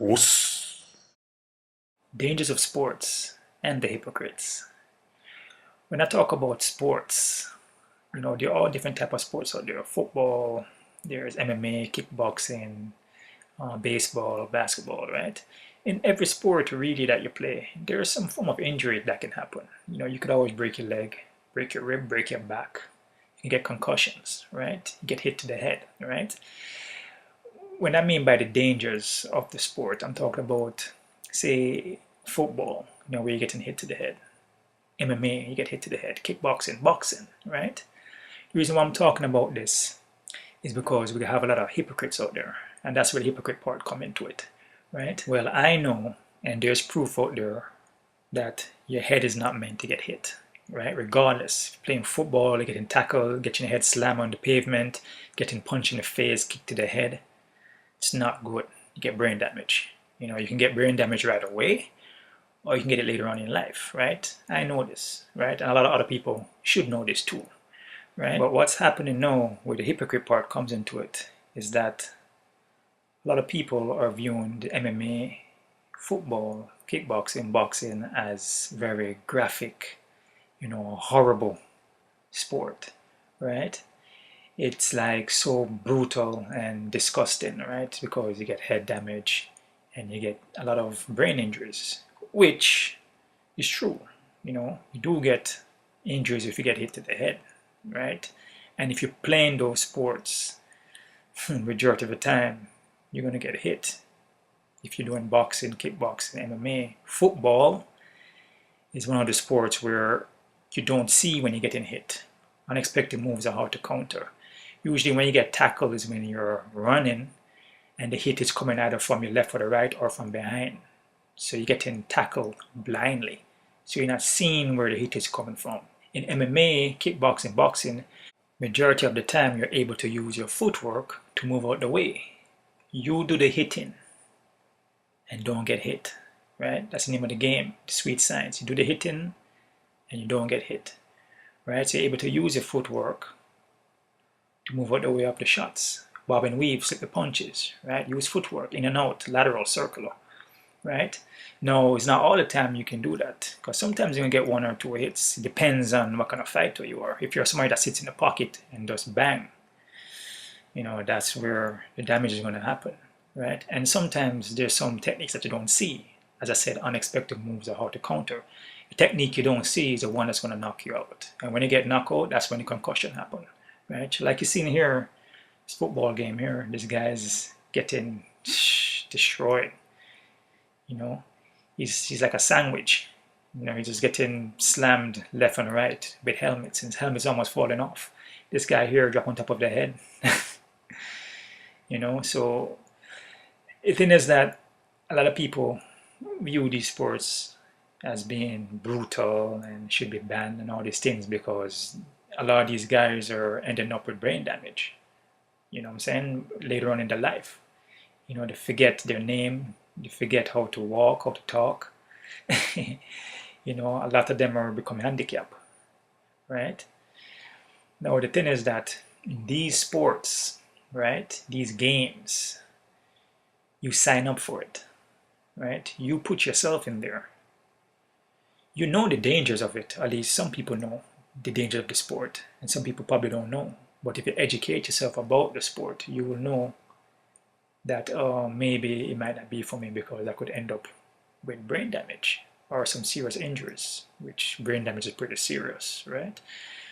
Us. Dangers of sports and the hypocrites. When I talk about sports, there are all different type of sports out there. Football, there's MMA, kickboxing, baseball, basketball, right? In every sport really that you play, there's some form of injury that can happen. You could always break your leg, break your rib, break your back. You can get concussions, right? You get hit to the head, right? When I mean by the dangers of the sport, I'm talking about, say, football, where you're getting hit to the head. MMA, you get hit to the head. Kickboxing, boxing, right? The reason why I'm talking about this is because we have a lot of hypocrites out there, and that's where the hypocrite part come into it, right? Well, I know, and there's proof out there that your head is not meant to get hit, right? Regardless, playing football, getting tackled, getting your head slammed on the pavement, getting punched in the face, kicked to the head, it's not good. You get brain damage. You can get brain damage right away, or you can get it later on in life, right? I know this, right? And a lot of other people should know this too, right? But what's happening now, where the hypocrite part comes into it, is that a lot of people are viewing the MMA, football, kickboxing, boxing as very graphic, horrible sport, right? It's like so brutal and disgusting, right? Because you get head damage and you get a lot of brain injuries, which is true. You do get injuries if you get hit to the head, right? And if you're playing those sports, majority of the time, you're going to get hit. If you're doing boxing, kickboxing, MMA, football is one of the sports where you don't see when you're getting hit. Unexpected moves are hard to counter. Usually when you get tackled is when you're running and the hit is coming either from your left or the right or from behind. So you're getting tackled blindly. So you're not seeing where the hit is coming from. In MMA, kickboxing, boxing, majority of the time you're able to use your footwork to move out the way. You do the hitting and don't get hit, right? That's the name of the game, the sweet science. You do the hitting and you don't get hit, right? So you're able to use your footwork to move out the way of the shots. Bob and weave, slip the punches, right? Use footwork, in and out, lateral, circular, right? No, it's not all the time you can do that, because sometimes you're going to get one or two hits. It depends on what kind of fighter you are. If you're somebody that sits in the pocket and just bang, that's where the damage is going to happen, right? And sometimes there's some techniques that you don't see. As I said, unexpected moves are hard to counter. The technique you don't see is the one that's going to knock you out. And when you get knocked out, that's when the concussion happens, right? Like you see here, this football game here, this guy's getting destroyed. He's like a sandwich. He's just getting slammed left and right with helmets, and his helmet's almost falling off. This guy here drop on top of the head. So the thing is that a lot of people view these sports as being brutal and should be banned and all these things because a lot of these guys are ending up with brain damage. You know what I'm saying? Later on in their life. They forget their name, they forget how to walk, how to talk. A lot of them are becoming handicapped, right? Now, the thing is that in these sports, right, these games, you sign up for it, right? You put yourself in there. You know the dangers of it, at least some people know the danger of the sport, and some people probably don't know. But if you educate yourself about the sport, you will know that maybe it might not be for me because I could end up with brain damage or some serious injuries, which brain damage is pretty serious, right?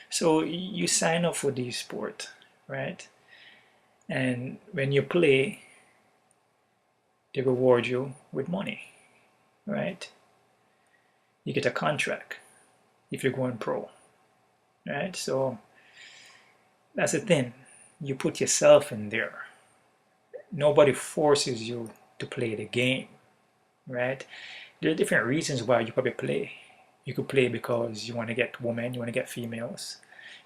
So you sign up for this sport, right? And when you play, they reward you with money, right? You get a contract if you're going pro, right? So that's the thing. You put yourself in there. Nobody forces you to play the game, right? There are different reasons why you probably play. You could play because you want to get women, you want to get females.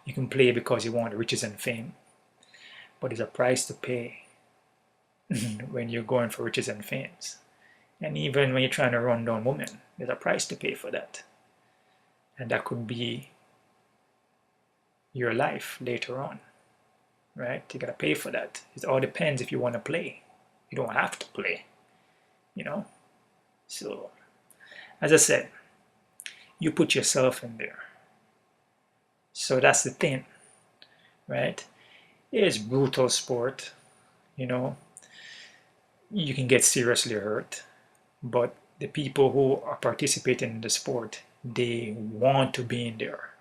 You can play because you want riches and fame. But there's a price to pay when you're going for riches and fames. And even when you're trying to run down women, there's a price to pay for that. And that could be your life later on, right? You gotta pay for that. It all depends if you want to play. You don't have to play. you know. So, as I said, you put yourself in there. So that's the thing, right? It is brutal sport, you know. You can get seriously hurt, but the people who are participating in the sport, they want to be in there.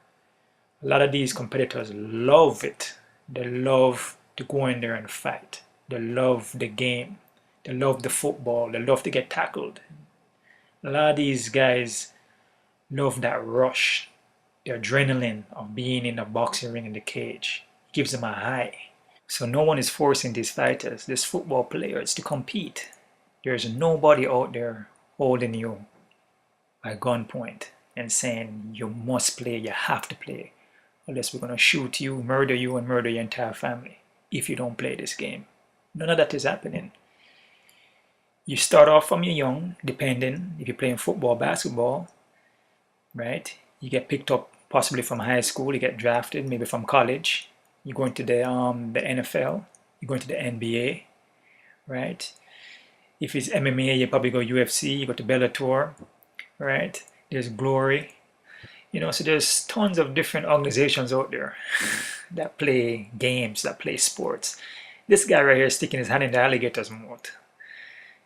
A lot of these competitors love it. They love to go in there and fight. They love the game. They love the football. They love to get tackled. A lot of these guys love that rush, the adrenaline of being in a boxing ring in the cage. It gives them a high. So no one is forcing these fighters, these football players, to compete. There's nobody out there holding you by gunpoint and saying you must play, you have to play, unless we're going to shoot you, and murder your entire family if you don't play this game. None of that is happening. You start off from you're young, depending if you're playing football, basketball, right? You get picked up possibly from high school, you get drafted, maybe from college. You go into the NFL, you go into the NBA, right? If it's MMA, you probably go UFC, you go to Bellator, right? There's Glory. You know, so there's tons of different organizations out there that play games, that play sports. This guy right here is sticking his hand in the alligator's mouth.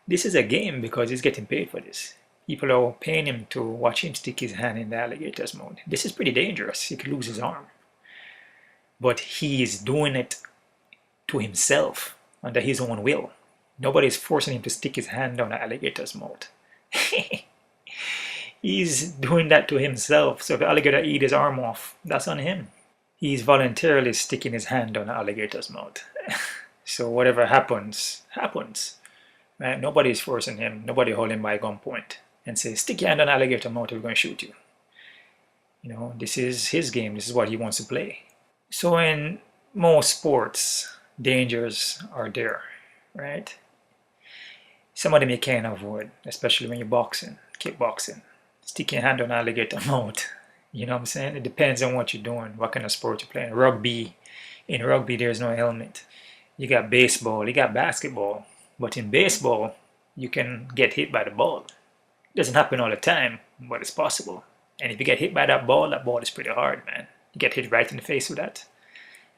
This is a game because he's getting paid for this. People are paying him to watch him stick his hand in the alligator's mouth. This is pretty dangerous. He could lose his arm. But he is doing it to himself under his own will. Nobody is forcing him to stick his hand down an alligator's mouth. He's doing that to himself. So if the alligator eats his arm off, that's on him. He's voluntarily sticking his hand down an alligator's mouth. So whatever happens, happens. Right? Nobody is forcing him. Nobody holding him by gunpoint and say, stick your hand on an alligator's mouth or we're going to shoot you. You know, this is his game. This is what he wants to play. So in most sports, dangers are there, right? Some of them you can't avoid, especially when you're boxing, kickboxing. Stick your hand on an alligator mouth. You know what I'm saying? It depends on what you're doing, what kind of sport you're playing. Rugby, in rugby there's no helmet. You got baseball, you got basketball. But in baseball, you can get hit by the ball. It doesn't happen all the time, but it's possible. And if you get hit by that ball is pretty hard, man. You get hit right in the face with that.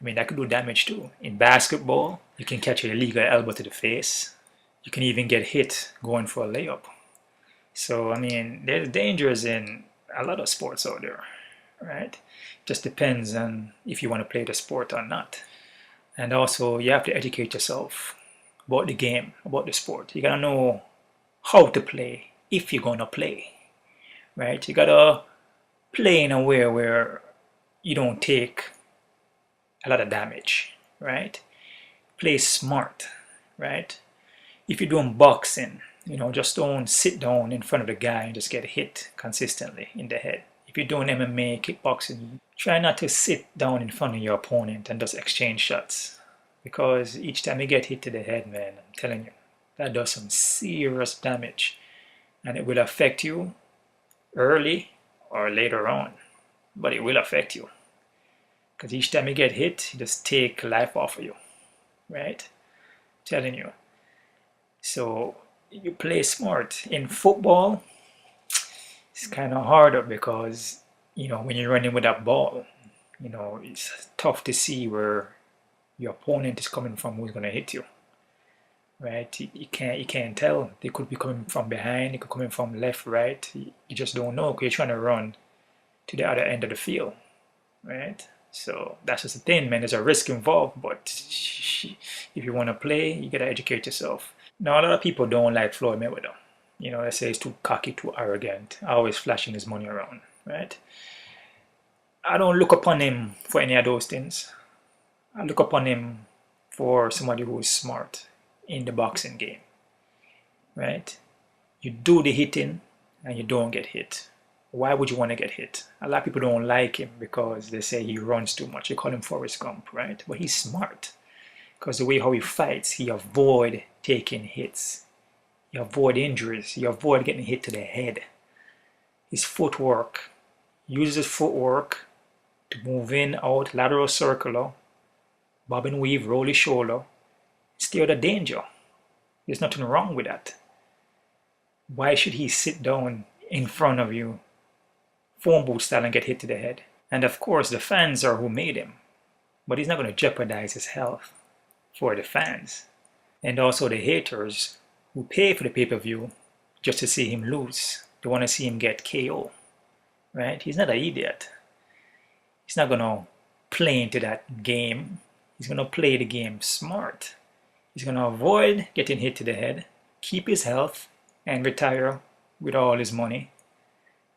I mean, that could do damage too. In basketball, you can catch an illegal elbow to the face. You can even get hit going for a layup. So, I mean, there's dangers in a lot of sports out there, right? Just depends on if you want to play the sport or not. And also, you have to educate yourself about the game, about the sport. You gotta know how to play if you're gonna play, right? You gotta play in a way where you don't take a lot of damage, right? Play smart, right? If you're doing boxing, you know, just don't sit down in front of the guy and just get hit consistently in the head. If you're doing MMA, kickboxing, try not to sit down in front of your opponent and just exchange shots. Because each time you get hit to the head, man, I'm telling you, that does some serious damage. And it will affect you early or later on. But it will affect you. Because each time you get hit, you just take life off of you. Right? I'm telling you. So you play smart. In football, it's kind of harder because, you know, when you're running with that ball, you know, it's tough to see where your opponent is coming from, who's going to hit you, right? You can't tell. They could be coming from behind, they could be coming from left, right. You just don't know because you're trying to run to the other end of the field, right? So that's just the thing, man. There's a risk involved, but if you want to play, you got to educate yourself. Now, a lot of people don't like Floyd Mayweather. You know, they say he's too cocky, too arrogant, always flashing his money around, right? I don't look upon him for any of those things. I look upon him for somebody who is smart in the boxing game, right? You do the hitting and you don't get hit. Why would you want to get hit? A lot of people don't like him because they say he runs too much. They call him Forrest Gump, right? But he's smart because the way how he fights, he avoid taking hits. He avoid injuries. He avoid getting hit to the head. His footwork, uses his footwork to move in, out, lateral, circular, bob and weave, roll his shoulder, stay out of danger. There's nothing wrong with that. Why should he sit down in front of you, phone booth style, and get hit to the head? And of course, the fans are who made him, but he's not going to jeopardize his health for the fans. And also the haters who pay for the pay-per-view just to see him lose. They want to see him get KO, right? He's not an idiot. He's not going to play into that game. He's going to play the game smart. He's going to avoid getting hit to the head, keep his health, and retire with all his money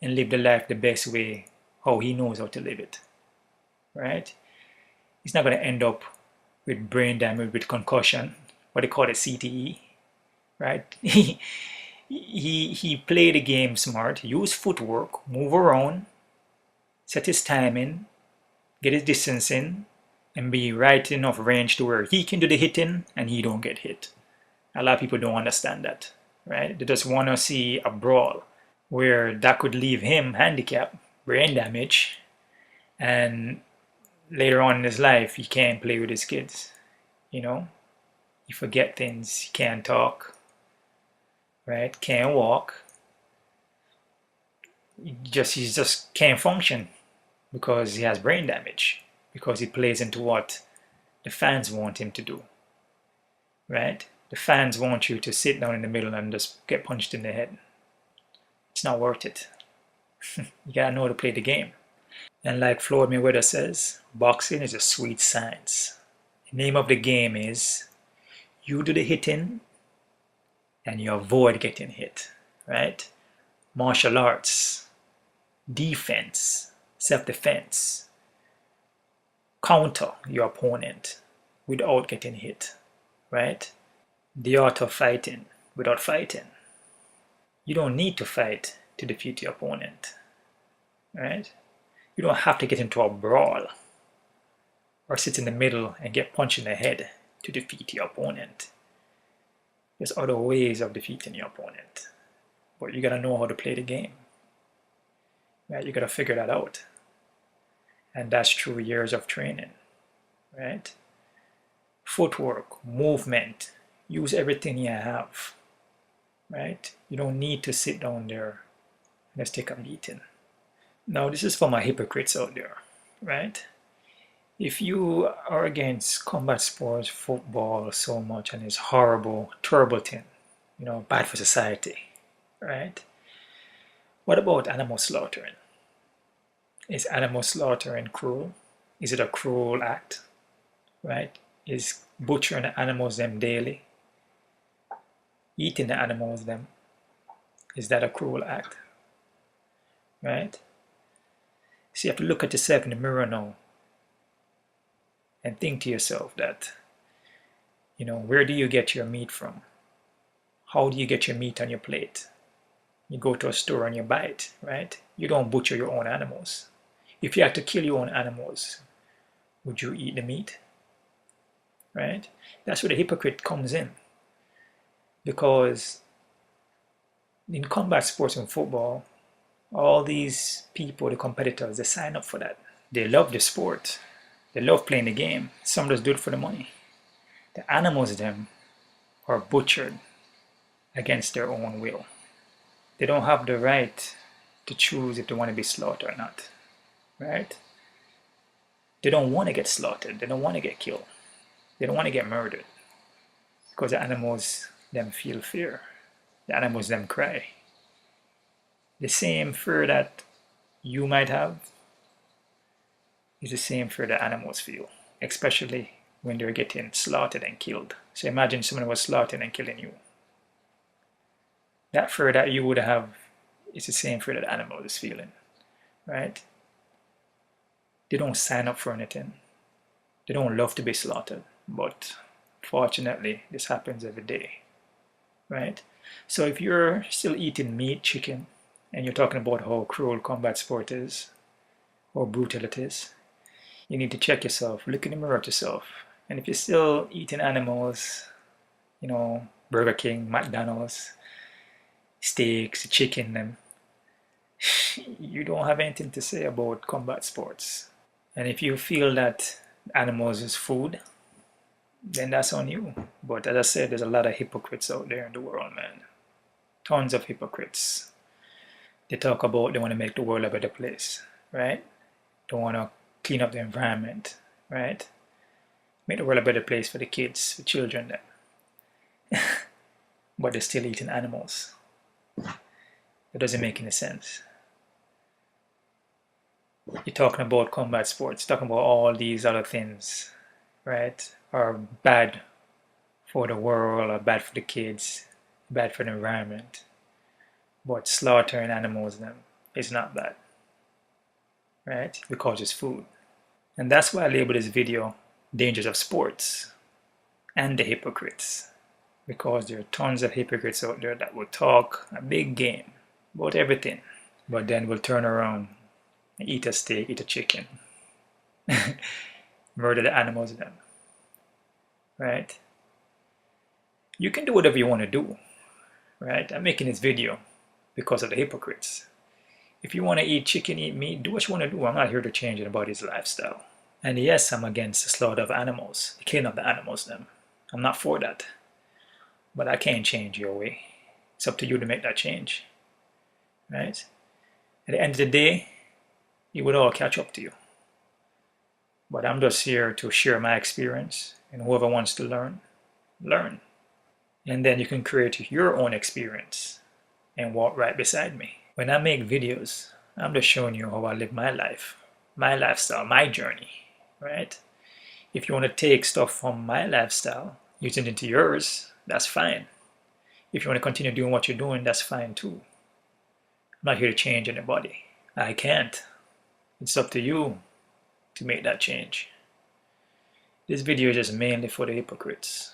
and live the life the best way, how he knows how to live it, right? He's not going to end up with brain damage, with concussion, what they call it, CTE, right? He played the game smart, used footwork, move around, set his timing, get his distance in, and be right enough range to where he can do the hitting and he don't get hit. A lot of people don't understand that, right? They just want to see a brawl where that could leave him handicapped, brain damage, and later on in his life he can't play with his kids, you know? He forget things, he can't talk, right? Can't walk. He just can't function because he has brain damage, because he plays into what the fans want him to do, right? The fans want you to sit down in the middle and just get punched in the head. It's not worth it. You gotta know how to play the game. And like Floyd Mayweather says, boxing is a sweet science. The name of the game is you do the hitting and you avoid getting hit, right? Martial arts, defense, self-defense, counter your opponent without getting hit, right? The art of fighting without fighting. You don't need to fight to defeat your opponent, right? You don't have to get into a brawl or sit in the middle and get punched in the head to defeat your opponent. There's other ways of defeating your opponent, but you gotta know how to play the game, right? You gotta figure that out, and that's through years of training, right? Footwork, movement, use everything you have, right? You don't need to sit down there and just take a beating. Now, this is for my hypocrites out there, right? If you are against combat sports, football so much, and it's horrible, terrible thing, bad for society, right? What about animal slaughtering? Is animal slaughtering cruel? Is it a cruel act, right? Is butchering the animals them daily, eating the animals them, is that a cruel act, right? So you have to look at yourself in the mirror now and think to yourself that, where do you get your meat from? How do you get your meat on your plate? You go to a store and you buy it, right? You don't butcher your own animals. If you had to kill your own animals, would you eat the meat? Right? That's where the hypocrite comes in. Because in combat sports and football, all these people, the competitors, they sign up for that. They love the sport. They love playing the game. Some just do it for the money. The animals, them, are butchered against their own will. They don't have the right to choose if they want to be slaughtered or not, right? They don't want to get slaughtered. They don't want to get killed. They don't want to get murdered because the animals, them feel fear. The animals, them cry. The same fear that you might have is the same fear that animals feel, especially when they're getting slaughtered and killed. So imagine someone was slaughtering and killing you. That fear that you would have is the same fear that the animal is feeling, right? They don't sign up for anything. They don't love to be slaughtered, but fortunately, this happens every day, right? So if you're still eating meat, chicken, and you're talking about how cruel combat sport is, how brutal it is, you need to check yourself, look in the mirror at yourself. And if you're still eating animals, Burger King, McDonald's, steaks, chicken, them, you don't have anything to say about combat sports. And if you feel that animals is food, then that's on you. But as I said, there's a lot of hypocrites out there in the world, man. tons of hypocrites. They talk about they want to make the world a better place, right? They want to clean up the environment, right? Make the world a better place for the kids, the children then. But they're still eating animals. It doesn't make any sense. You're talking about combat sports, talking about all these other things, right? Are bad for the world, or bad for the kids, bad for the environment. But slaughtering animals them is not bad, right? Because it's food. And that's why I labeled this video Dangers of Sports and the Hypocrites. Because there are tons of hypocrites out there that will talk a big game about everything, but then will turn around and eat a steak, eat a chicken, murder the animals then, right? You can do whatever you want to do, right? I'm making this video because of the hypocrites. If you want to eat chicken, eat meat, do what you want to do. I'm not here to change anybody's lifestyle. And yes, I'm against the slaughter of animals, the killing of the animals then. I'm not for that. But I can't change your way. It's up to you to make that change, right? At the end of the day, it would all catch up to you. But I'm just here to share my experience, and whoever wants to learn, learn. And then you can create your own experience and walk right beside me. When I make videos, I'm just showing you how I live my life, my lifestyle, my journey, right? If you want to take stuff from my lifestyle, use it into yours, that's fine. If you want to continue doing what you're doing, that's fine too. I'm not here to change anybody. I can't. It's up to you to make that change. This video is just mainly for the hypocrites.